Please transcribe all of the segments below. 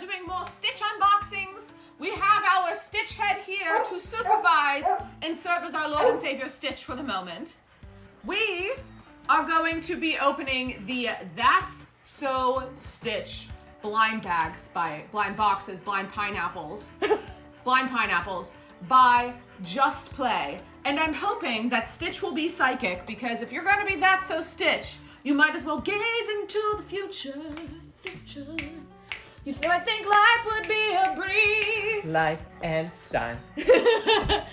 doing more Stitch unboxings. We have our Stitch head here to supervise and serve as our Lord and Savior Stitch for the moment. We are going to be opening the That's So Stitch blind bags blind pineapples by Just Play. And I'm hoping that Stitch will be psychic, because if you're going to be That's So Stitch, you might as well gaze into the future. You might think life would be a breeze. Life and style. You can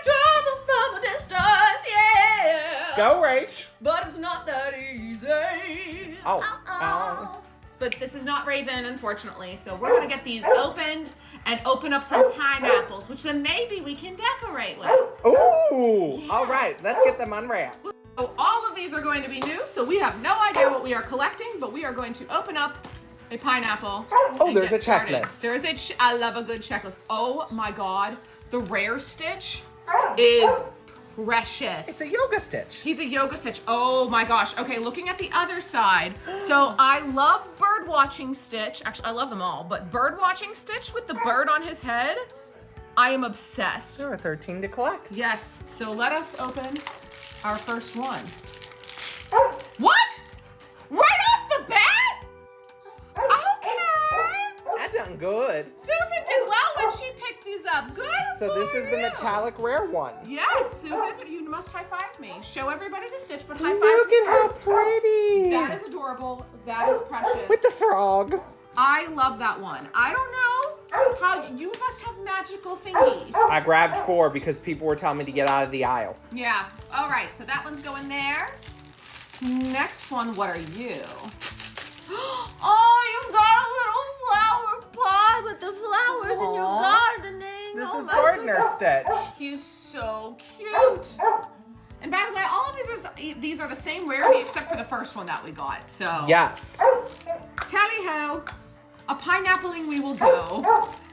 travel from a distance, yeah. Go, Rach. But it's not that easy. Oh. But this is not Raven, unfortunately. So we're going to get these opened and open up some pineapples, which then maybe we can decorate with. Ooh. Yeah. All right, let's get them unwrapped. So all of these are going to be new, so we have no idea what we are collecting, but we are going to open up a pineapple. Oh, there's get a started. checklist. There is I love a good checklist. Oh my God, the rare Stitch is precious. It's a yoga stitch. He's a yoga Stitch. Oh my gosh. Okay, looking at the other side. So I love bird watching Stitch. Actually, I love them all, but bird watching Stitch with the bird on his head, I am obsessed. There are 13 to collect. Yes, so let us open our first one. What? Right off the bat? Okay. That done good. Susan did well when she picked these up. Good. So this for is the you. metallic rare one. Yes, Susan, you must high five me. Show everybody the Stitch, but high five Look me at how first. pretty. That is adorable. That is precious. With the frog. I love that one. I don't know how you must have magical thingies. I grabbed 4 because people were telling me to get out of the aisle. Yeah. All right. So that one's going there. Next one. What are you? Oh, you've got a little flower pot with the flowers in your Aw. gardening. This Oh is my Gardener goodness. Stitch. He's so cute. And by the way, all of these are the same rarity except for the first one that we got. So Yes. tally-ho. A pineappling we will go.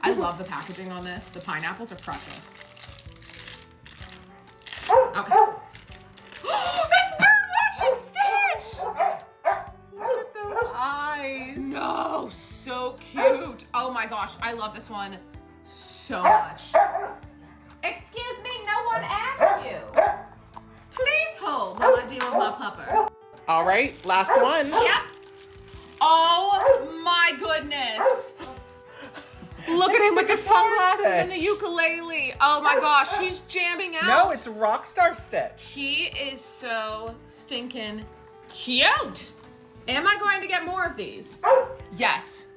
I love the packaging on this. The pineapples are precious. Okay. That's bird watching Stitch! Look at those eyes. No, so cute. Oh my gosh, I love this one so much. Excuse me, no one asked you. Please hold while I deal with my pupper. All right, last one. Yep. Oh my goodness. Look at him with the sunglasses and the ukulele. Oh my gosh, he's jamming out. No, it's Rockstar Stitch. He is so stinking cute. Am I going to get more of these? Yes.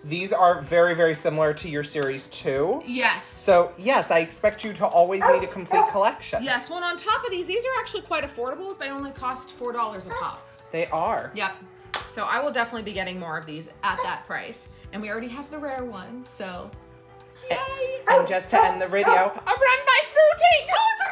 These are very, very similar to your series 2. Yes. So, yes, I expect you to always need a complete collection. Yes, well, on top of these are actually quite affordable. They only cost $4 a pop. They are. Yep. So I will definitely be getting more of these at that price. And we already have the rare one, so yay! And just to end the video, a run by Fruity! Oh, it's a